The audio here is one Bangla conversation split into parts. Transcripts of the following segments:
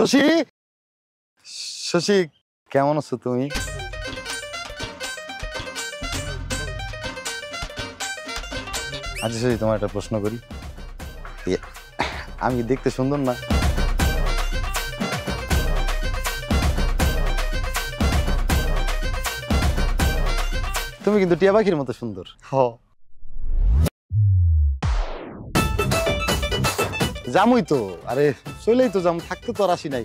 শশী, শশী কেমন আছো তুমি? আচ্ছা শশী, তোমার একটা প্রশ্ন করি, আমি দেখতে সুন্দর না? তুমি কিন্তু টিয়া পাখির মতো সুন্দর। জামুই তো, আরে চলেই তো জাম, থাকতে তো আর আসি নাই,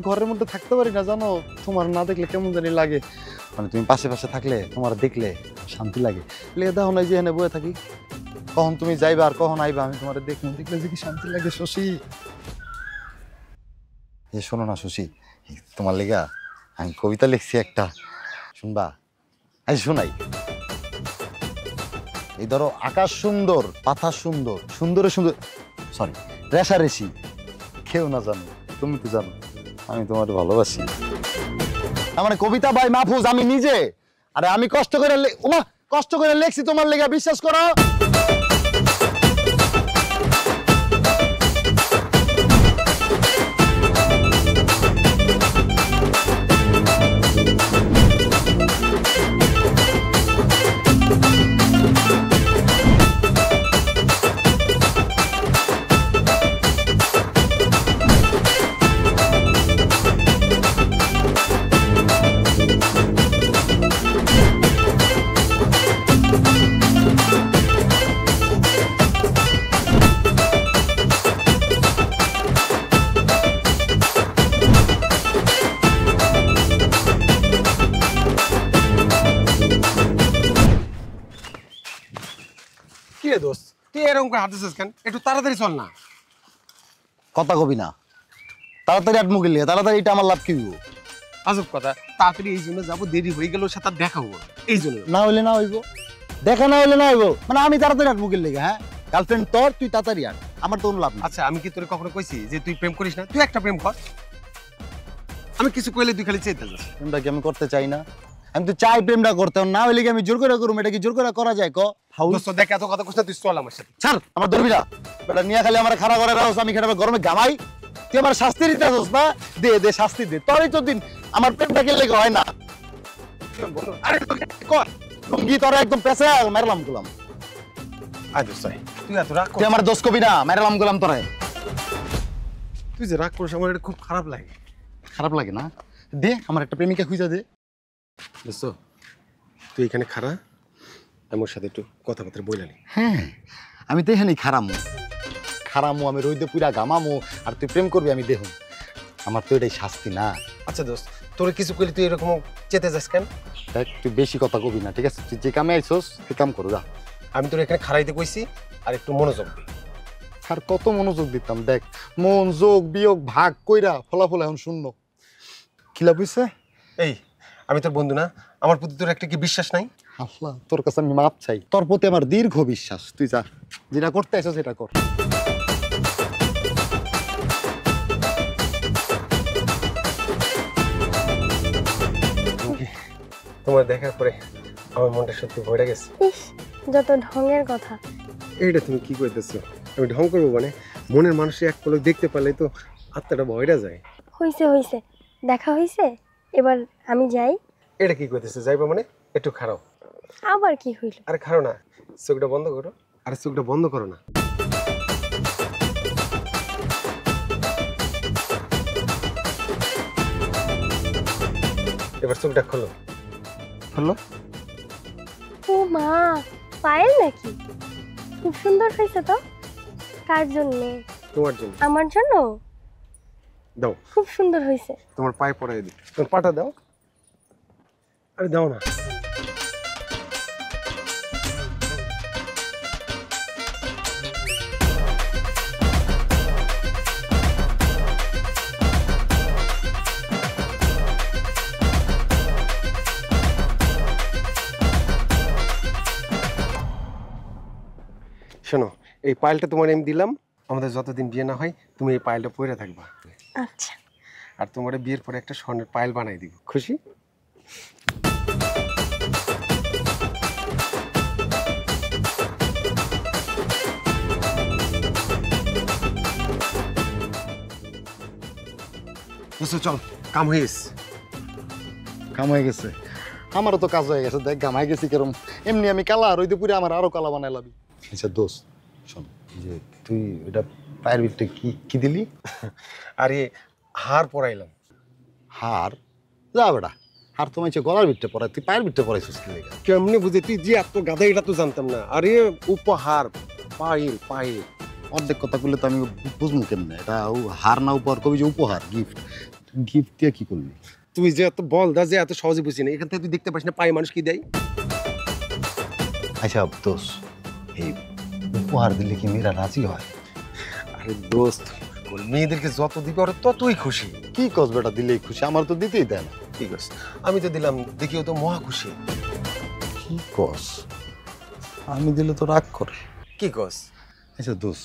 ঘরের মধ্যে থাকতে পারি না জানো। তোমার না দেখলে কেমন জানি লাগে, মানে তুমি পাশে পাশে থাকলে তোমার দেখলে শান্তি লাগে। লেগে দেখো না যে এনে বয়ে থাকি, কখন তুমি যাইবা আর কখন আইবা আমি তোমার দেখলে দেখলে যে কি শান্তি লাগে। শশী এ শোনো না শশী, তোমার লেগা আমি কবিতা লিখছি একটা, শুনবা? আজ শোনাই। এই ধরো, আকাশ সুন্দর, পাতা সুন্দর, সুন্দরে সুন্দর, সরি রেশারেশি, কেউ না জানো, তুমি তো জানো আমি তোমার ভালোবাসি। মানে কবিতা ভাই মাহফুজ আমি নিজে, আরে আমি কষ্ট করে লেখছি তোমার লেগে, বিশ্বাস করো। একটু তাড়াতাড়ি চল না। কথা কবি না, তাড়াতাড়ি আটমুখে লিয়ে, তাড়াতাড়ি এটা আমার লাভ কি? আজব কথা, তাড়াতাড়ি এই জন্য যাবো, দেরি হয়ে গেল সাথে দেখা হবো, এই জন্য না হইলে না হইব, দেখা না হইলে না হইব, মানে আমি তাড়াতাড়ি আটমুখে লেগে। হ্যাঁ, গার্লফ্রেন্ড তোর, তুই তাড়াতাড়ি আট, আমার তো কোনো লাভ না। আচ্ছা আমি কি তোর কখনো কইছি যে তুই প্রেম করিস না? তুই একটা প্রেম কর, আমি কিছু কইলে তুই খালি চেয়ে যাস। প্রেমটা কি আমি করতে চাই না? আমি তো চাই প্রেমটা করতে, না হইলে কি আমি জোর করে করবো? এটা কি জোর করে করা যায়? দেখ এত কথা কইছ, তুই চল আমার সাথে। ছাড়, আমার ধরবি না বেটা, নিয়ে খালি আমার খারাপ করে রাখছ, আমি খারাপ গরমে গামাই, তুই আমার শাস্তি দিতে আসছ না? দে দে শাস্তি দে, তোরই তো দিন আমার প্রেমটা কে লেগে হয় না। আরে কর লুঙ্গি তোরা একদম পেছে মেরলাম গুলাম। তুই এত রাগ তুই আমার দোষ কবি না, মেরলাম গুলাম তোরে। তুই যে রাগ করিস আমার এটা খুব খারাপ লাগে। খারাপ লাগে না? দে আমার একটা প্রেমিকা খুঁজা দে। বুঝছো, তুই এখানে খারা, আমার সাথে একটু কথাবার্তা বইলানি। হ্যাঁ, আমি তো এখানেই খারামো, আমি রইদে পুরা ঘামামো, আর তুই প্রেম করবি আমি দেখুন। আমার তো এটাই শাস্তি না? আচ্ছা দোস্ত, তোর কিছু করলে তুই এরকম চেতে যাস কেন? দেখ তুই বেশি কথা কবি না, ঠিক আছে? তুই যে কামে আইসোস সে কাম করো যা। আমি তোর এখানে খারাইতে কইছি, আর একটু মনোযোগ দি। আর কত মনোযোগ দিতাম, দেখ মন যোগ বিয়োগ ভাগ কইরা ফলাফল এখন শূন্য, কি লাভ হইছে? এই আমি তোর বন্ধু না, আমার প্রতি তোর একটা কি বিশ্বাস নাই? আল্লাহ, তোর কাছে আমি মাপ চাই, তোর প্রতি আমার দীর্ঘ বিশ্বাস। তুই যা, যেটা করতে আইসো সেটা কর। তোমার দেখার পরে আমার মনটা সত্যি ভরে গেছে। যত ঢঙের কথা। এইটা তুমি কি কইতেছো? আমি ঢং করবো মানে? মনের মানুষের এক পলক দেখতে পারলে তো আত্মাটা ভয়রা যায়। হইছে দেখা হইছে, এবার আমি যাই। এটা কি কইতেছে যাইবা মানে? একটু খারাপ। আবার কি হইল? আরে খারো না, চোখটা বন্ধ করো। আরে চোখটা বন্ধ করো না। এবার চোখটা খোলো। খোলো। ও মা, পায়েল নাকি? খুব সুন্দর হয়েছে তো। কার জন্য? তোমার জন্য। আমার জন্য? দাও। খুব সুন্দর হয়েছে। তোমার পায়ে পরাই দিই। তোমার পাটা দাও। আরে দাও না। শোনো, এই পায়েলটা তোমার আমি দিলাম, আমাদের যতদিন বিয়ে না হয় তুমি এই পায়েলটা পরে থাকবা। আচ্ছা। আর তোমার বিয়ের পরে একটা স্বর্ণের পায়েল বানাই দিব। খুশি? বুঝছো চল কাম হয়েস। কাম হয়ে গেছে, আমারও তো কাজ হয়ে গেছে, দেখ গামাই গেছি কেরম। এমনি আমি কালা আর ওই দুপুরে আমার আরো কালা বানাই লাবি। আচ্ছা দোস্ত শোন, যে তুই এটা পায়ের ভিতরে কি কি দিলি? আরে হার পরাইলাম। হার? যা বেটা, হার তো মাইছে গলার ভিতরে পরাই, তুই পায়ের ভিতরে পরাইছিস কি লেগে? কেমনে বুঝে তুই যে এত গাধা এটা তো জানতাম না। আরে উপহার পায়ের পায়ের। অর্ধেক কথা বললে তো আমি বুঝবো কেমনে এটা হার না উপহার, কবি যে উপহার গিফট। গিফট দিয়ে কি করলি? তুই যে এত বল দা যে এত সহজে বুঝি না, এখান থেকে তুই দেখতে পাস না পায়ে মানুষ কি দেয়। আচ্ছা দোষ, এই উপহার দিলে কি মেয়েরা রাজি হয়? আরে দোস্ত মেয়েদেরকে যত দিবে ওরা ততই খুশি। কি কস বেটা, দিলেই খুশি? আমার তো দিতেই দেয় না। ঠিক আছে আমি তো দিলাম, দেখি ও তো মহা খুশি। কি কস? আমি দিলে তো রাগ করে। কি কস? আচ্ছা দোষ,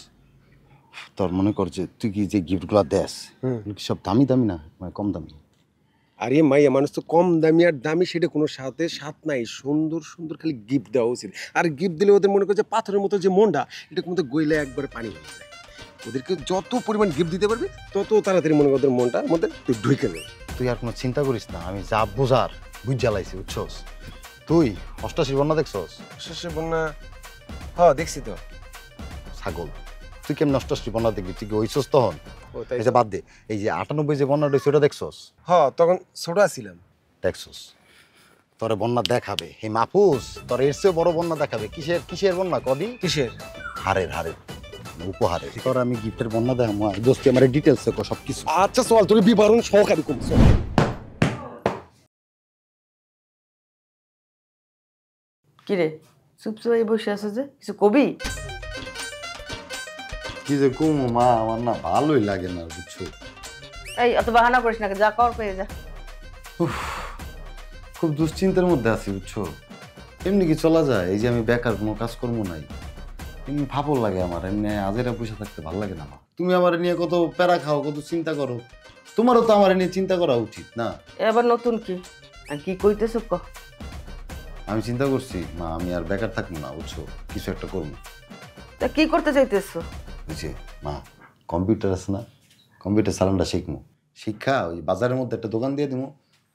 তোর মনে কর যে তুই কি যে গিফটগুলো দেস এগুলো কি সব দামি দামি না মানে কম দামি? আরে মাইয়া মানুষ তো কম দামি আর দামি সেটা কোনো সাথে সাথ নাই, সুন্দর সুন্দর খালি গিফট দেওয়া উচিত। আর গিফট দিলে ওদের মনে করে যে পাথরের মতো যে মনটা এটার মধ্যে গইলে একবারে পানি হয়ে যায়। ওদেরকে যত পরিমাণ গিফট দিতে পারবে তত তাড়াতাড়ি মনে করে ওদের মনটার মধ্যে তুই ঢুকে নেবে। তুই আর কোনো চিন্তা করিস না, আমি যা বোঝার বুঝ জ্বালাইছি বুঝছস। তুই 88 বন্যা দেখছস? শেষে বন্যা হ্যাঁ দেখছি তো। ছাগল, তুই কেমন 88 বন্যা দেখবি? তুই কি ওইছস তখন? ও তাই এই যে বাদ দে, এই যে 98 যে বন্যাটা হইছে ওটা দেখছস? হ্যাঁ তখন ছোট ছিলাম। দেখছস? তোরে বন্যা দেখাবে এই মাহফুজ, তোর এর চেয়ে বড় বন্যা দেখাবে। কিসের কিসের বন্যা কদি? কিসের? হারের হারের উপহারের। তোর আমি গিফটের বন্যা দেখাবো, দোস্তি আমার ডিটেলস কো সব কিছু। আচ্ছা চল তোর বিবরণ সহকারী কম চল। কিরে চুপচাপ এই বসে আছো যে, কিছু কবি? কি যে কুমু মা, আমার না ভালোই লাগে না বুঝছো। এই অত বাহানা করিস না, যা কর পেয়ে যা। খুব দুশ্চিন্তার মধ্যে আছি বুঝছো। এমনি কি চলা যায়? এই যে আমি বেকার, কোনো কাজকর্ম নাই, এমনি ভাবল লাগে আমার। এমনি আজেরা বসে থাকতে ভালো লাগে না আমার। তুমি আমার নিয়ে কত প্যারা খাও, কত চিন্তা করো, তোমারও তো আমার নিয়ে চিন্তা করা উচিত না? এবার নতুন কি আর কি কইতেছ ক? আমি চিন্তা করছি মা, আমি আর বেকার থাকবো না বুঝছো, কিছু একটা করবো। তা কি করতে চাইতেছো? বুঝছি মা, কম্পিউটার আছে না, কম্পিউটার চালানটা শিখবো। শিক্ষা ওই বাজারের মধ্যে একটা দোকান দিয়ে দিব,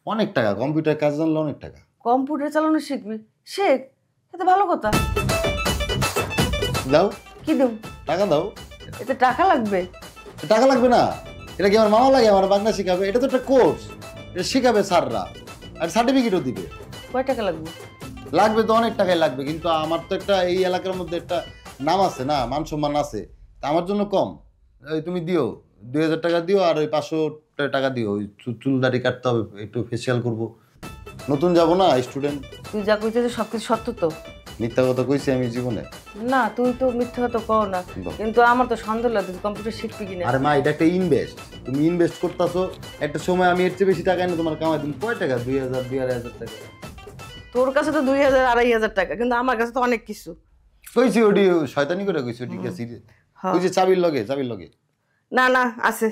অনেক টাকা, কম্পিউটার কাজ জানলে অনেক টাকা। কম্পিউটার চালানো শিখবি? শেখ, এটা ভালো কথা। দাও কি দেব? টাকা দাও। এতে টাকা লাগবে? টাকা লাগবে না, এটা কি আমার মামা লাগে আমার বাংলা শিখাবে? এটা তো একটা কোর্স, এটা শিখাবে স্যাররা, আর সার্টিফিকেটও দিবে। কয় টাকা লাগবে? লাগবে তো অনেক টাকাই লাগবে, কিন্তু আমার তো একটা এই এলাকার মধ্যে একটা নাম আছে না, মান সম্মান আছে, তা আমার জন্য কম। ওই তুমি দিও 2000 টাকা দিও, আর ওই 500 টাকা দিও, ওই চুল দাড়ি কাটতে হবে, একটু ফেসিয়াল করবো, নতুন যাবো না স্টুডেন্ট। তুই যা কইতেছিস সবকিছু সত্য তো? মিথ্যা কথা কইছি আমি জীবনে? না তুই তো মিথ্যা কথা কও না, বাহ। কিন্তু আমার তো সন্দেহ লাগে তুই কম্পিউটার শিখবি কিনা। আরে মা, এটা একটা ইনভেস্ট, তুমি ইনভেস্ট করতেছো, একটা সময় আমি এর চেয়ে বেশি টাকা এনে তোমার কামাই দিন। কয় টাকা? 2000 2500 টাকা। তোর কাছে তো 2000 2500 টাকা, কিন্তু আমার কাছে তো অনেক কিছু। কইছি ওটি শয়তানি করে কইছি, ঠিক আছে। হ্যাঁ। ওই যে চাবির লগে, চাবির লগে না না আছে,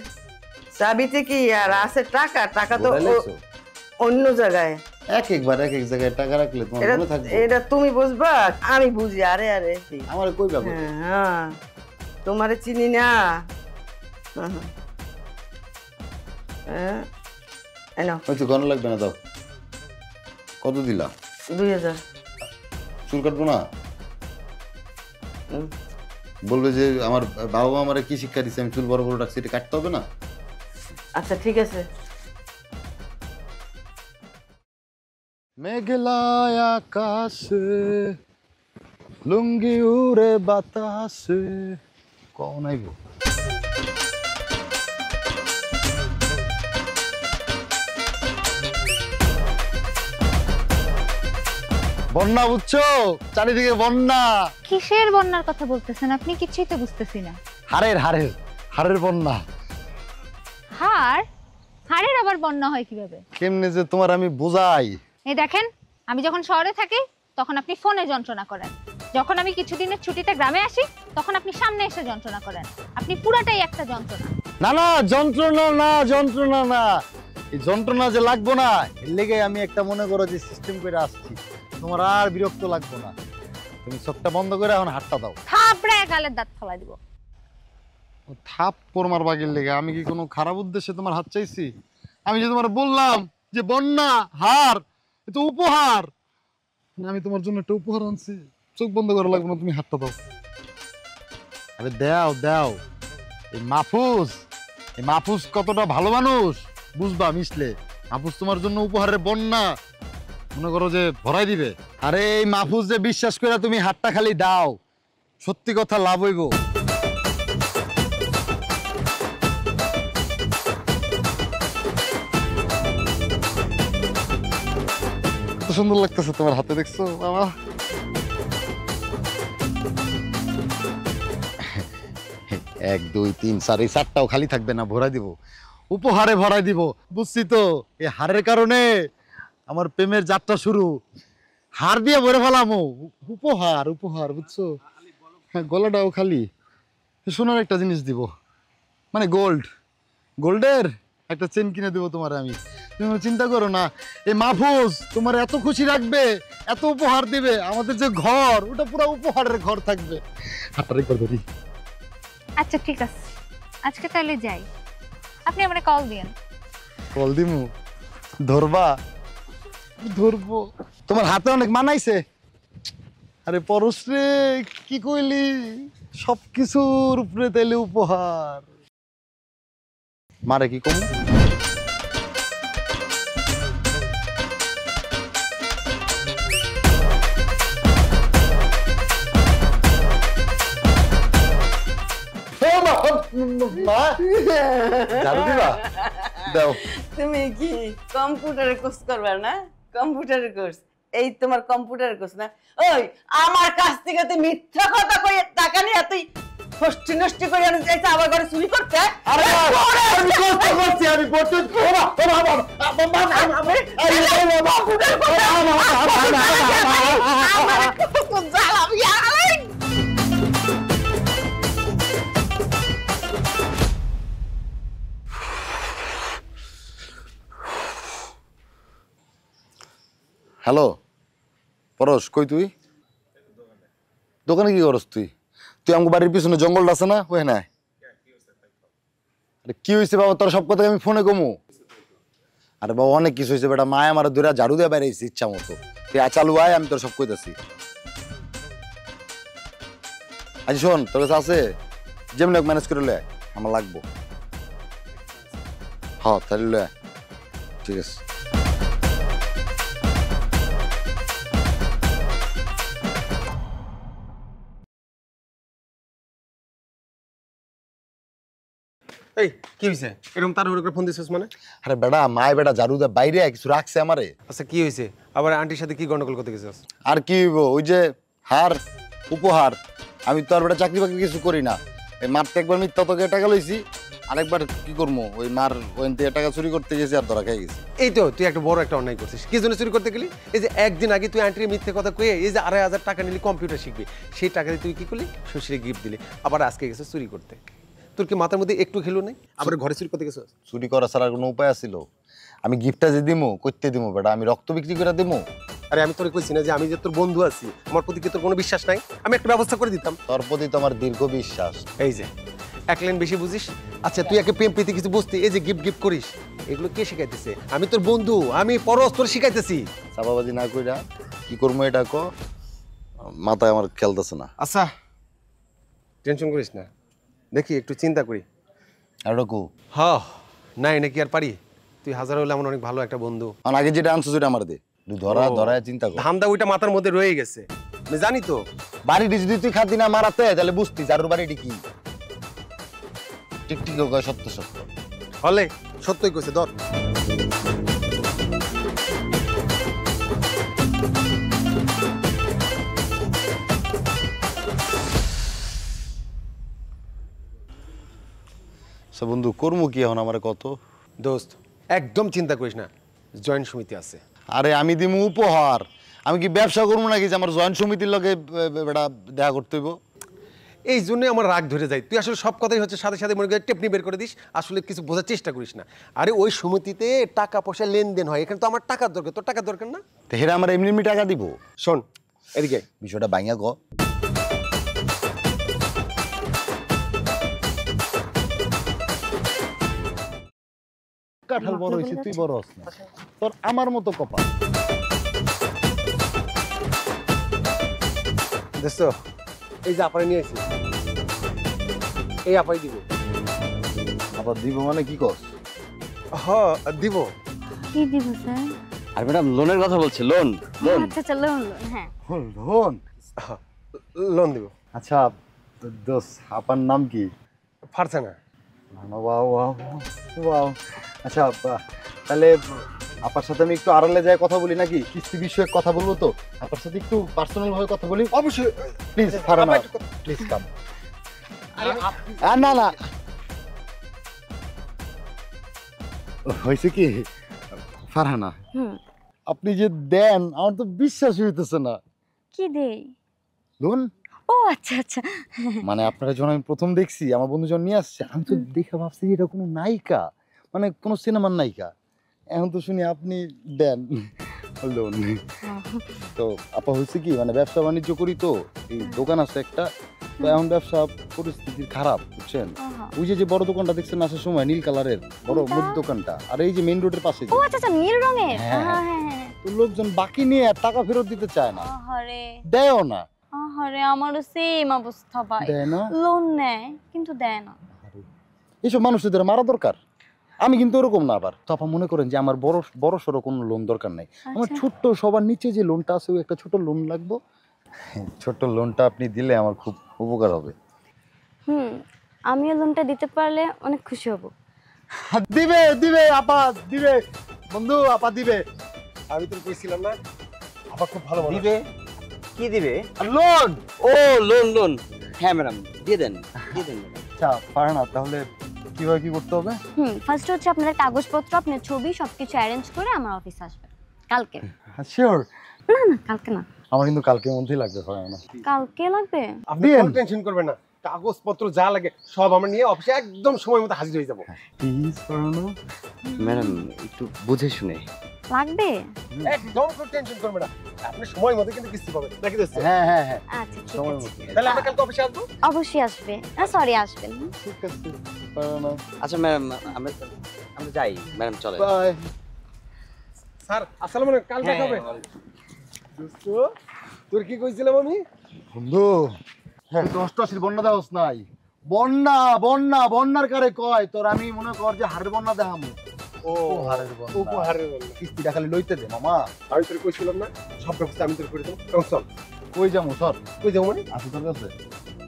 চাবিতে কি আর আছে টাকা? টাকা তো বোঝাই লাগছো? অন্য জায়গায়। এক একবার এক এক জায়গায় টাকা রাখলে তোমার এটা মনে থাকবে। এটা তুমি বুঝবা, আমি বুঝি। আরে আরে আমার কই পাবো? হ্যাঁ তোমারে চিনি না। হ্যাঁ এই নাও হয়তো গণ লাগবে না, দাও। কত দিলা? 2000। চুল কাটবো না? হুম। বলবে যে আমার বাবা মা আমারে কি শিক্ষা দিচ্ছে, আমি চুল বড় বড় রাখছি, এটা কাটতে হবে না? আচ্ছা ঠিক আছে। মেঘলা আকাশে লুঙ্গি উড়ে বাতাসে, কখন আইব? বন্যা বুঝছো, চারিদিকে বন্যা। কিসের বন্যার কথা বলতেছেন আপনি? কিছুই তো বুঝতেছি না। হারের হারের হারের বন্যা। হাড়? হাড়ের আবার বন্যা হয় কিভাবে? কেমনে যে তোমার আমি বোঝাই। এই দেখেন, আমি যখন শহরে থাকি তখন আপনি ফোনে যন্ত্রণা করেন, যখন আমি কিছুদিনের ছুটিতে গ্রামে আসি তখন আপনি সামনে এসে যন্ত্রণা করেন। আপনি পুরাটাই একটা যন্ত্রণা। না না, যন্ত্রণা না, যন্ত্রণা না, এই যন্ত্রণা যে লাগবো না, এর লেগে আমি একটা মনে করো যে সিস্টেম করে আসছি, তোমার আর বিরক্ত লাগবো না। তুমি চোখটা বন্ধ করে এখন হাতটা দাও। থাপড়ে গালের দাঁত ফলাই দিব। থাপ পরমার বাগের লেগে আমি কি কোনো খারাপ উদ্দেশ্যে তোমার হাত চাইছি? আমি যে তোমার বললাম যে বন্যা হার এ তো উপহার। আমি তোমার জন্য একটা উপহার আনছি, চোখ বন্ধ করা লাগবে না, তুমি হাতটা দাও। আরে দাও দাও। এই মাহফুজ কতটা ভালো মানুষ বুঝবা মিশলে। মাহফুজ তোমার জন্য উপহারের বন্যা মনে করো যে ভরাই দিবে। আরে এই মাহফুজ যে বিশ্বাস করে তুমি হাতটা খালি দাও, সত্যি কথা লাভ হইব। কত সুন্দর লাগতেছে তোমার হাতে, দেখছো বাবা? 1 2 3 4 এই 4টাও খালি থাকবে না, ভরাই দিব, উপহারে ভরাই দিব। বুঝছি তো, এই হারের কারণে আমার প্রেমের যাত্রা শুরু। হার দিয়ে ভরে ফেলামো, উপহার উপহার, বুঝছো? হ্যাঁ, গলাটাও খালি। সোনার একটা জিনিস দিব, মানে গোল্ডের একটা চেন কিনে দেবো তোমার আমি। তুমি চিন্তা করো না, এই মাহফুজ তোমার এত খুশি রাখবে, এত উপহার দিবে। আমাদের যে ঘর, ওটা পুরো উপহারের ঘর থাকবে। হাতটা একবার ধরি। আচ্ছা ঠিক আছে, আজকে তাহলে যাই, আপনি আমাকে কল দিন। কল দিমু? ধরবা? ধরবো। তোমার হাতে অনেক মানাইছে। আরে পরশ রে, কি কইলি? সবকিছুর উপরে তাইলে উপহার। মারে কি কম? ঝাড়ু দিবা? দাও। তুমি কি কম্পিউটারের কোর্স করবা না? কম্পিউটারের কোর্স, এই তোমার কম্পিউটারের কোর্স না? ওই আমার কাছ থেকে তুই মিথ্যা কথা কই টাকা নিয়ে তুই ফষ্টি নষ্টি করে আনতে চাইছ আবার ঘরে চুরি করতে? আরে আমি কষ্ট করছি, আমি পড়তে হ্যালো পরশ, কই তুই? দোকানে কি করস তুই? তুই আমার বাড়ির পিছনে জঙ্গলটা আছে না, ওই না? আরে কি হয়েছে বাবা, তোর সব কথা আমি ফোনে কমু? আরে বাবা অনেক কিছু হয়েছে বেটা, মায় আমার ধরে ঝাড়ু দিয়ে বেড়াইছি ইচ্ছা মতো। তুই চালু আয়, আমি তোর সব কইতাছি। আচ্ছা শোন, তোর কাছে আছে? যেমনি ম্যানেজ করে লে, আমার লাগবো। হ্যাঁ তাহলে লে, ঠিক আছে। এই কি হয়েছে এরকম তাড়াহুড়ো করে ফোন দিছিস মানে? আরে বেটা মায় বেটা ঝাড়ু দিয়ে বাইরে কিছু রাখছে আমারে। আচ্ছা কি হয়েছে আবার? আন্টির সাথে কি গন্ডগোল করতে গেছিস? আর কি হইব, ওই যে হার উপহার। আমি তো আর বেটা চাকরি বাকরি কিছু করি না। এই মারতে একবার মিথ্যা তোকে টাকা লইছি, আরেকবার কি করবো, ওই মার ওইন থেকে টাকা চুরি করতে গেছি আর ধরা খাই গেছি। এই তো তুই একটা বড় একটা অন্যায় করছিস। কি জন্য চুরি করতে গেলি? এই যে একদিন আগে তুই আন্টির মিথ্যে কথা কয়ে এই যে 2,500 টাকা নিলি কম্পিউটার শিখবি, সেই টাকা দিয়ে তুই কি করলি? শ্বশুরে গিফট দিলি, আবার আজকে গেছিস চুরি করতে। তোর কি মাথার মধ্যে একটু খেলো নাই? আবার ঘরে চুরি করতে গেছিস? চুরি করা ছাড়া কোনো উপায় আছিল? আমি গিফটটা যে দিমু করতে দিমু বেটা, আমি রক্ত বিক্রি করে দিমু? আরে আমি তোরে কইছি না যে আমি যে তোর বন্ধু আছি, আমার প্রতি কি তোর কোনো বিশ্বাস নাই? আমি একটা ব্যবস্থা করে দিতাম। তোর প্রতি তো আমার দীর্ঘ বিশ্বাস। এই যে এক লাইন বেশি বুঝিস। আচ্ছা তুই একে প্রেম প্রীতি কিছু বুঝতে, এই যে গিফট করিস, এগুলো কে শিখাইতেছে? আমি তোর বন্ধু, আমি পরশ তোর শিখাইতেছি। চাপাবাজি না কইরা কি করবো এটা ক, মাথায় আমার খেলতেছে না। আচ্ছা টেনশন করিস না, দেখি একটু চিন্তা করি। আর কু হ নাই নাকি আর পারি? তুই হাজার হলে আমার অনেক ভালো একটা বন্ধু। আগে যেটা আনছো সেটা আমার দে, ধরা ধরায় চিন্তা কর। ধান্দা ওইটা মাথার মধ্যে রয়ে গেছে, আমি জানি তো। বাড়িটি যদি তুই খাতি না মারাতে তাহলে বুঝতি জারুর বাড়িটি কি। টিকটিক কয় সত্য সত্য হলে সত্যই কইছে ধর। বন্ধু কর্ম কি এখন আমার কত? দোস্ত একদম চিন্তা করিস না, জয়েন্ট সমিতি আছে। আরে আমি দিমু উপহার, আমি কি ব্যবসা করবো নাকি যে আমার জয়েন্ট সমিতির লগে বেটা দেখা করতে হইব? এই জন্যই আমার রাগ ধরে যায়। তুই আসলে সব কথাই হচ্ছে সাথে সাথে মনে করি টেপনি বের করে দিস, আসলে কিছু বোঝার চেষ্টা করিস না। আরে ওই সমিতিতে টাকা পয়সা লেনদেন হয়, এখানে তো আমার টাকার দরকার, তোর টাকার দরকার না? তো হেরা আমার এমনি এমনি টাকা দিব? শোন এদিকে, বিষয়টা বাইঙা ক। কাঁঠাল বড় হয়েছে, তুই বড় হস না। তোর আমার মতো কপাল। দেখছো, এই যে আপারে নিয়ে আসি, এই আপাই দিব। আবার দিব মানে কি কর? হ দিব। কি দিব স্যার? আর ম্যাডাম লোনের কথা বলছে, লোন লোন। আচ্ছা আচ্ছা লোন লোন, হ্যাঁ। লোন? লোন দিব। আচ্ছা দোস্ত, আপার নাম কি? ফারসানা। Wow wow wow. আচ্ছা তাহলে আপার সাথে আমি একটু আড়ালে যাই কথা বলি নাকি? কিস্তি বিষয়ে কথা বলবো তো, আপার সাথে একটু পার্সোনাল ভাবে কথা বলি। অবশ্যই। Please Farhana, please come. না না, হয়েছে কি ফারহানা, হুম। আপনি যে দেন আমার তো বিশ্বাসই হইতেছে না। কি দেই? লোন? ও আচ্ছা আচ্ছা। মানে আপনারা যখন আমি প্রথম দেখছি, আমার বন্ধু যখন নিয়ে আসছে, আমি তো দেখে ভাবছি এটা কোনো নায়িকা, মানে কোনো সিনেমার নায়িকা। এখন তো শুনি আপনি দেন লোন। তো আপা হয়েছে কি, মানে ব্যবসা বাণিজ্য করি তো, এই দোকান আছে একটা, তো এখন ব্যবসা পরিস্থিতি খারাপ, বুঝছেন? ওই যে বড় দোকানটা দেখছেন আসার সময়, নীল কালারের বড় কোনটা? মুদি দোকানটা, আর এই যে মেইন রোডের পাশে যে, ও আচ্ছা আচ্ছা নীল রঙের, হ্যাঁ, হ্যাঁ হ্যাঁ হ্যাঁ। তো লোকজন বাকি নিয়ে আর টাকা ফেরত দিতে চায় না, আহারে দেয়ও না। আহারে, আমারও সেম অবস্থা ভাই। দেয় না, লোন নেয় কিন্তু দেয় না। এইসব মানুষদের মারা দরকার। আমি কিন্তু ওরকম না। আবার তো আপা মনে করেন যে আমার বড় বড় সড়ো কোনো লোন দরকার নাই, আমার আচ্ছা। ছোট্ট সবার নিচে যে লোনটা আছে, ওই একটা ছোট লোন লাগবে। ছোট্ট লোনটা আপনি দিলে আমার খুব উপকার হবে। আমিও লোনটা দিতে পারলে অনেক খুশি হব। দিবে দিবে আপা দিবে, বন্ধু আপা দিবে। আমি তো কইছিলাম না, আপা খুব ভালো মানুষ। দিবে? কি দিবে? লোন? ও লোন লোন, হ্যাঁ ম্যাডাম দিয়ে দেন, দিয়ে দেন ম্যাডাম। আচ্ছা পারে না, তাহলে কিভাবে কি করতে হবে? ফার্স্ট হচ্ছে আপনাদের কাগজপত্র, আপনার ছবি সবকিছু অ্যারেঞ্জ করে আমার অফিসে আসবে কালকে। শিওর? না না কালকে না, আমার কিন্তু কালকের মধ্যেই লাগবে। হয় না? কালকে লাগবে। আপনি দিন। কোনো টেনশন করবেন না, কাগজপত্র যা লাগে সব আমরা নিয়ে অফিসে একদম সময় মতো হাজির হয়ে যাবো। প্লিজ পারে না? ম্যাডাম একটু বুঝে শুনে। লাগবে? একদম কোনো টেনশন করবেন না, আপনি সময় মতো কিন্তু কিস্তি পাবেন নাকি দোস্ত? হ্যাঁ হ্যাঁ হ্যাঁ, আচ্ছা ঠিক সময় আছে। মতো। তাহলে আমরা কালকে অফিসে আসবো। অবশ্যই আসবে, সরি আসবেন। ঠিক আছে পারে না। আচ্ছা ম্যাডাম, আমরা আমরা যাই ম্যাডাম, চলে। বাই। স্যার আসসালামু আলাইকুম, কাল দেখা হবে। দোস্ত তোর কি কইছিলাম আমি? বন্ধু তুই তো অষ্টআশির বন্যা দেওয়াস নাই। বন্যা বন্যা বন্যার কারে কয় তোর, আমি মনে কর যে হারের বন্যা দেখামু। ও উপহারের বন্যা। উপহারের বন্যা। কিস্তিটা খালি লইতে দে মামা। আমি তোর কইছিলাম না, সব ব্যবস্থা আমি তোর করে দেবো। এখন চল। কই যাবো সর? কই যাবো মানে? আসি তোর কাছে।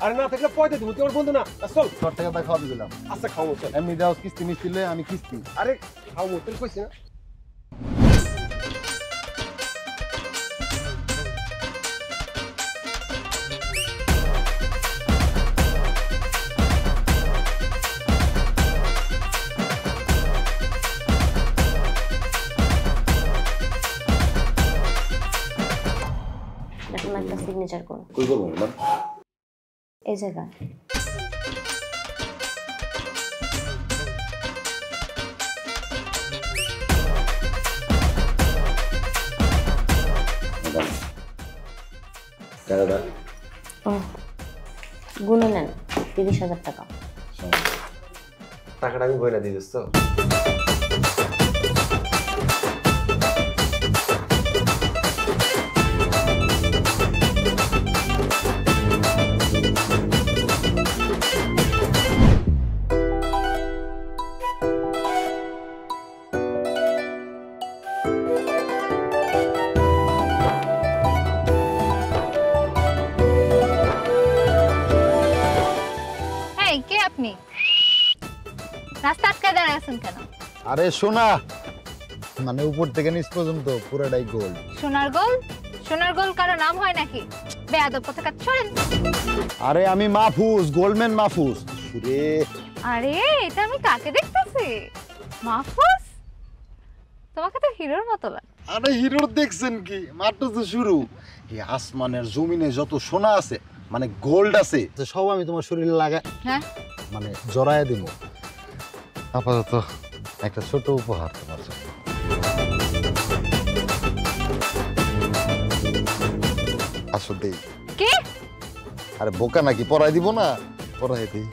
আরে না থাকলে পয়সা দিব, তুই আমার বন্ধু না। চল। সর টাকা তা খাওয়া দিলাম। আচ্ছা খাওয়াবো, চল। এমনি দেওয়া কিস্তি মিস্তিলে আমি কিস্তি। আরে খাওয়াবো, তোর কইছি না। দেখুন একটা সিগনেচার করুন কই করবো ম্যাডাম? এই জায়গায়। ম্যাডাম টাকাটা ও গুনে নেন 30,000 টাকা। টাকাটা আমি বইলা দিই দোস্ত। এই কে আপনি? রাস্তা আটকে দাঁড়ায় আছেন কেন? আরে শোনা, মানে উপর থেকে নিচ পর্যন্ত পুরোটাই গোল্ড। সোনার গোল? সোনার গোল কারো নাম হয় নাকি? বেয়াদব কোথাকার, ছড়েন। আরে আমি মাহফুজ, গোল্ডম্যান মাহফুজ। রে আরে এটা আমি কাকে দেখতেছি? মাহফুজ? তোমাকে তো হিরোর মতো লাগে। আরে হিরোর দেখছেন কি, মাত্র তো শুরু। এই আসমানের জমিনে যত সোনা আছে, মানে গোল্ড আছে, তো সব আমি তোমার শরীরে লাগা, হ্যাঁ মানে জড়ায় দিব। আপাতত একটা ছোট উপহার তোমার জন্য। আসো দেই। কি? আরে বোকা নাকি, পড়াই দিব না? পড়াই দিই।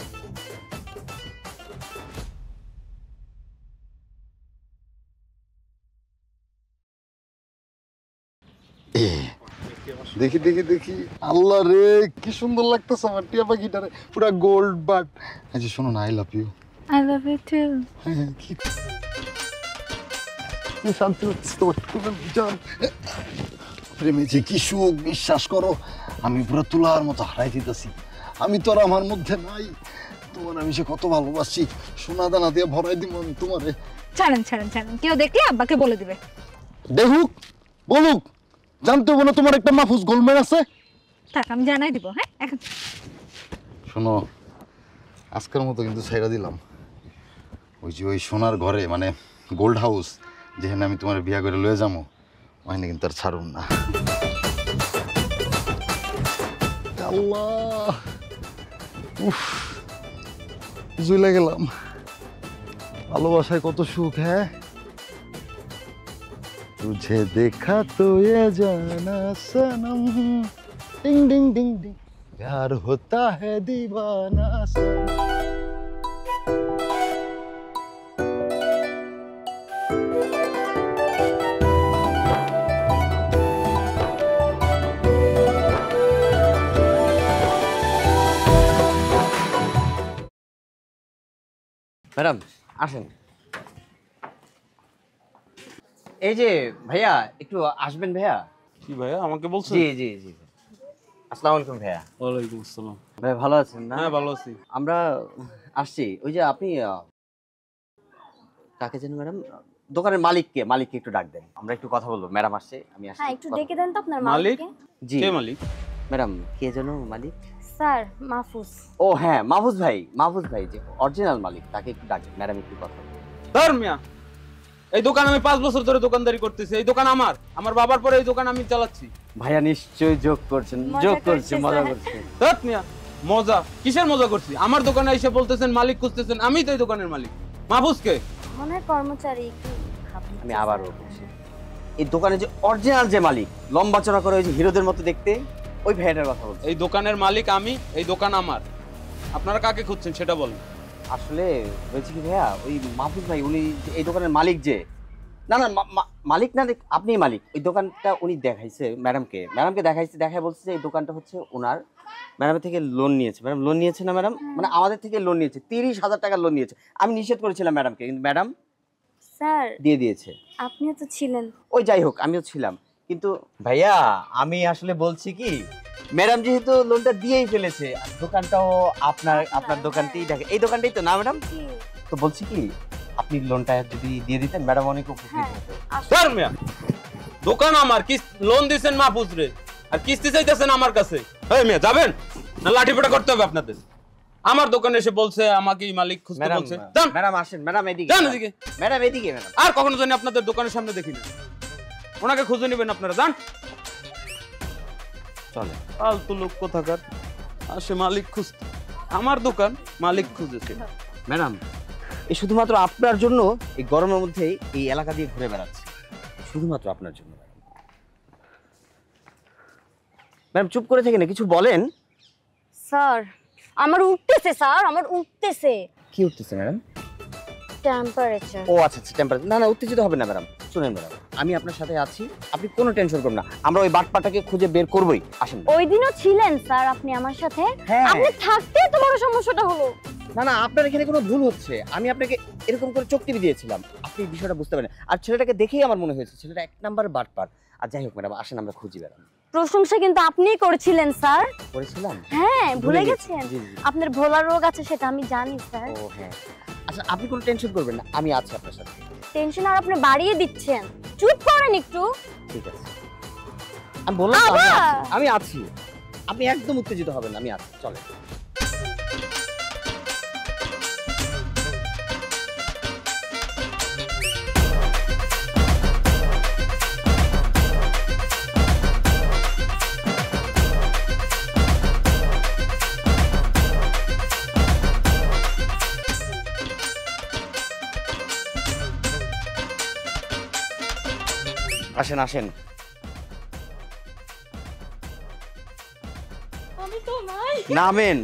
দেখি দেখি দেখি, আল্লাহ রে কি সুন্দর লাগতেছে আমার টিয়া পাখিটারে, পুরা গোল্ড বাট। আচ্ছা শোনো না, I love you. I love you too. কি শান্তি লাগছে তোমার জান। প্রেমে যে কি সুখ, বিশ্বাস করো আমি পুরো তুলার মতো হারাই দিতেছি। আমি তো আর আমার মধ্যে নাই, তোমার আমি যে কত ভালোবাসি, সোনা দানা দিয়ে ভরাই দিব আমি তোমারে। ছাড়েন ছাড়েন ছাড়েন, কেউ দেখলে আব্বাকে বলে দিবে। দেখুক বলুক, জানতে হবে না তোমার একটা মাহফুজ গোলমেল আছে। থাক আমি জানাই দিব। হ্যাঁ এখন শোনো, আজকের মতো কিন্তু ছেড়ে দিলাম। ওই যে ওই সোনার ঘরে মানে গোল্ড হাউস যেখানে আমি তোমার বিয়া করে লয়ে যাবো, ওখানে কিন্তু আর ছাড়ুন না। আল্লাহ, উফ, জুইলে গেলাম। ভালোবাসায় কত সুখ। হ্যাঁ, तुझे देखा तो ये जाना सनम, डिंग डिंग डिंग डिंग, प्यार होता है दीवाना सनम। ম্যাডাম আসেন। এই যে ভাইয়া একটু আসবেন ভাইয়া। কি ভাইয়া আমাকে বলছেন? জি জি জি। আসসালামু আলাইকুম ভাইয়া। ওয়ালাইকুম আসসালাম। ভাই ভালো আছেন না? হ্যাঁ ভালো আছি। আমরা আসছি। ওই যে আপনি কাকে জানেন ম্যাডাম? দোকানের মালিককে একটু ডাক দেন, আমরা একটু কথা বলবো। ম্যাডাম আসছে, আমি আসছি। হ্যাঁ একটু ডেকে দেন তো আপনার মালিক? মালিককে। জি কে মালিক? ম্যাডাম, কে যেন মালিক? স্যার মাহফুজ। ও হ্যাঁ, মাহফুজ ভাই যে অরিজিনাল মালিক, তাকে একটু ডাক দেন। ম্যাডাম একটু কথা বলবো। ধর মিয়া, এই দোকান আমি 5 বছর ধরে দোকানদারি করতেছি। এই দোকান আমার বাবার পরে এই দোকান আমি চালাচ্ছি। ভাইয়া নিশ্চয়ই যোগ করছেন, মজা করছেন। ধর মিয়া, মজা কিসের মজা করছি? আমার দোকানে এসে বলতেছেন মালিক খুঁজতেছেন, আমি তো এই দোকানের মালিক। মাহফুজ কে? মনে হয় কর্মচারী একটু ভাবছি। আমি আবারও বলছি, এই দোকানে যে অরিজিনাল যে মালিক, লম্বা চড়া করে ওই যে হিরোদের মতো দেখতে, ওই ভাইয়াটার কথা বলছি। এই দোকানের মালিক আমি, এই দোকান আমার। আপনারা কাকে খুঁজছেন সেটা বলেন। আসলে হয়েছে কি ভাইয়া, ওই মাহফুজ ভাই উনি এই দোকানের মালিক যে, না না মালিক না, আপনিই মালিক। ওই দোকানটা উনি দেখাইছে ম্যাডামকে দেখাইছে, দেখায় বলছে যে এই দোকানটা হচ্ছে ওনার। ম্যাডামের থেকে লোন নিয়েছে। ম্যাডাম লোন নিয়েছে না ম্যাডাম? মানে আমাদের থেকে লোন নিয়েছে, 30,000 টাকা লোন নিয়েছে। আমি নিষেধ করেছিলাম ম্যাডামকে, কিন্তু ম্যাডাম স্যার দিয়ে দিয়েছে। আপনিও তো ছিলেন। ওই যাই হোক, আমিও ছিলাম। কিন্তু ভাইয়া আমি আসলে বলছি কি, ম্যাডাম যেহেতু লোনটা দিয়েই ফেলেছে, আর দোকানটাও আপনার দোকানটাই দেখে, এই দোকানটাই তো না ম্যাডাম? তো বলছি কি, আপনি লোনটা যদি দিয়ে দিতেন ম্যাডাম অনেক উপকৃত হতো। ধর মিয়া, দোকান আমার, কি লোন দিয়েছেন মাহফুজ রে, আর কিস্তি চাইতেছেন আমার কাছে। এই মিয়া যাবেন না, লাঠিপেটা করতে হবে আপনাদের। আমার দোকানে এসে বলছে আমাকে মালিক খুঁজতে বলছে। ম্যাডাম আসেন, ম্যাডাম এদিকে, ম্যাডাম এদিকে। ম্যাডাম আর কখনো জানি আপনাদের দোকানের সামনে দেখি না। ওনাকে খুঁজে নেবেন আপনারা, যান। চলে ফালতু লোক কোথাকার, আসে মালিক খুঁজতে। আমার দোকান মালিক খুঁজেছে। ম্যাডাম, এই শুধুমাত্র আপনার জন্য এই গরমের মধ্যে এই এলাকা দিয়ে ঘুরে বেড়াচ্ছি, শুধুমাত্র আপনার জন্য। ম্যাডাম চুপ করে থেকে না, কিছু বলেন। স্যার আমার উঠতেছে, স্যার আমার উঠতেছে। কি উঠতেছে ম্যাডাম? টেম্পারেচার। ও আচ্ছা আচ্ছা, টেম্পারেচার। না উত্তেজিত হবে না ম্যাডাম। শুনেন ম্যাডাম, আমি আপনার সাথে আছি, আপনি কোনো টেনশন করবেন না। আমরা ওই বাটপাটাকে খুঁজে বের করবই। আসেন। ওই দিনও ছিলেন স্যার আপনি আমার সাথে। হ্যাঁ। আপনি থাকতে তো বড় সমস্যাটা হলো। না আপনার এখানে কোনো ভুল হচ্ছে। আমি আপনাকে এরকম করে চোখ টিপে দিয়েছিলাম, আপনি বিষয়টা বুঝতে পারেন। আর ছেলেটাকে দেখেই আমার মনে হয়েছে ছেলেটা 1 নাম্বার বাটপার। আর যাই হোক ম্যাডাম, আসেন আমরা খুঁজি বেড়ান। প্রশংসা কিন্তু আপনিই করেছিলেন স্যার। করেছিলাম? হ্যাঁ, ভুলে গেছেন? জি জি। আপনার ভোলার রোগ আছে সেটা আমি জানি স্যার। ও হ্যাঁ, আচ্ছা আপনি কোনো টেনশন করবেন না, আমি আছি আপনার সাথে। টেনশন আর আপনি বাড়িয়ে দিচ্ছেন। চুপ করেন একটু। ঠিক আছে, আমি বললাম তো আমি আছি। আপনি একদম উত্তেজিত হবেন না, আমি আছি। চলে। আসেন আসেন। নামেন।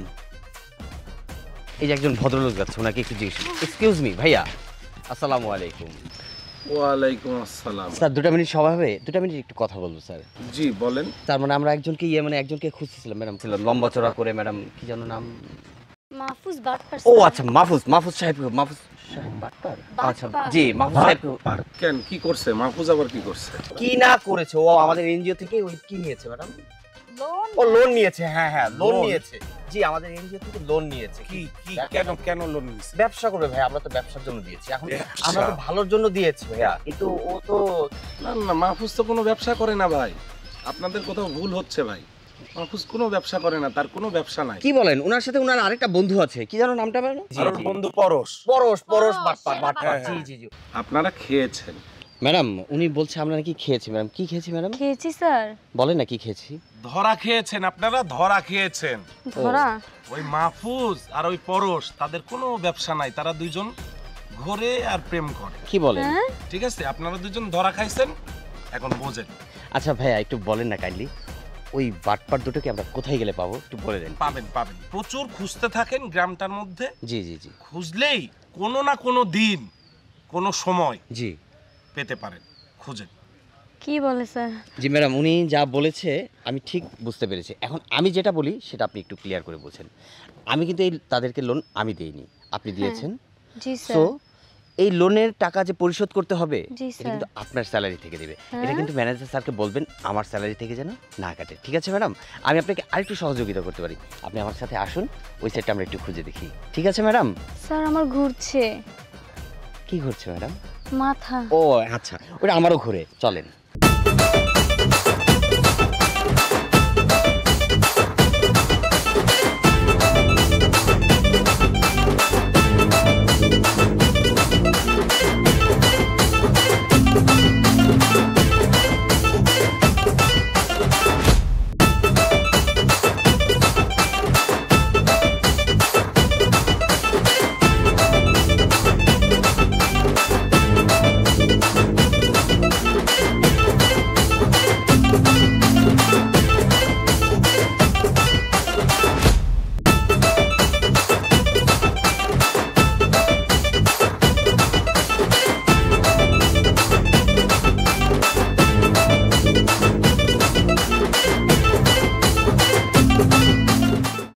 এই যে একজন ভদ্রলোক যাচ্ছে, ওনাকে একটু জিজ্ঞেস। এক্সকিউজ মি ভাইয়া, আসসালামু আলাইকুম। ওয়ালাইকুম আসসালাম। স্যার 2 মিনিট সময় হবে? 2 মিনিট একটু কথা বলবো স্যার। জি বলেন। তার মানে আমরা একজনকে একজনকে খুঁজতেছিলাম ম্যাডাম, ছিল লম্বা চড়া করে ম্যাডাম, কি যেন নাম? মাহফুজ বাটপার। ও আচ্ছা, মাহফুজ সাহেব বাটপার। আচ্ছা জি, মাহফুজ সাহেব কেন কি করছে মাহফুজ? আবার কি করছে? কি না করেছে, ও আমাদের এনজিও থেকে ওই কি নিয়েছে ম্যাডাম? লোন। ও লোন নিয়েছে, হ্যাঁ লোন Loan? নিয়েছে। জি, আমাদের এনজিও থেকে লোন নিয়েছে। কি কি কেন লোন নিছে? ব্যবসা করবে ভাই, আমরা তো ব্যবসার জন্য দিয়েছি। এখন আমরা তো ভালোর জন্য দিয়েছি ভাইয়া, কিন্তু ও তো না মাহফুজ তো কোনো ব্যবসা করে না ভাই, আপনাদের কোথাও ভুল হচ্ছে ভাই। মাহফুজ কোনো ব্যবসা করে না, তার কোনো ব্যবসা নাই। কি বলেন? ওনার সাথে ওনার আরেকটা বন্ধু আছে, কি জানো নামটা ম্যাডাম? আর ওর বন্ধু পরশ। পরশ বাটপার। হ্যাঁ, জি। আপনারা খেয়েছেন। ম্যাডাম উনি বলছে আমরা নাকি খেয়েছি। ম্যাডাম কি খেয়েছি ম্যাডাম? খেয়েছি স্যার। বলেন না কি খেয়েছি। ধরা খেয়েছেন আপনারা, ধরা খেয়েছেন। ধরা? ওই মাহফুজ আর ওই পরশ তাদের কোনো ব্যবসা নাই, তারা দুইজন ঘোরে আর প্রেম করে। কি বলেন? ঠিক আছে, আপনারা দুজন ধরা খাইছেন, এখন বোঝেন। আচ্ছা ভাইয়া একটু বলেন না কাইন্ডলি, ওই বাটপার দুটোকে আমরা কোথায় গেলে পাবো একটু বলে দেন। পাবেন প্রচুর খুঁজতে থাকেন গ্রামটার মধ্যে। জি। খুঁজলেই কোনো না কোনো দিন কোনো সময় জি পেতে পারেন, খুঁজেন। কি বলে স্যার? জি ম্যাডাম, উনি যা বলেছে আমি ঠিক বুঝতে পেরেছি। এখন আমি যেটা বলি সেটা আপনি একটু ক্লিয়ার করে বলছেন। আমি কিন্তু তাদেরকে লোন আমি দেইনি, আপনি দিয়েছেন। জি সো স্যার। এই লোনের টাকা যে পরিশোধ করতে হবে জি এটা স্যার। কিন্তু আপনার স্যালারি থেকে দেবে। এটা কিন্তু ম্যানেজার স্যারকে বলবেন আমার স্যালারি থেকে যেন না কাটে, ঠিক আছে ম্যাডাম? আমি আপনাকে আরেকটু সহযোগিতা করতে পারি, আপনি আমার সাথে আসুন, ওই সাইডটা আমরা একটু খুঁজে দেখি, ঠিক আছে ম্যাডাম? স্যার আমার ঘুরছে কি ঘুরছে ম্যাডাম? মাথা। ও আচ্ছা, ওটা আমারও ঘুরে, চলেন।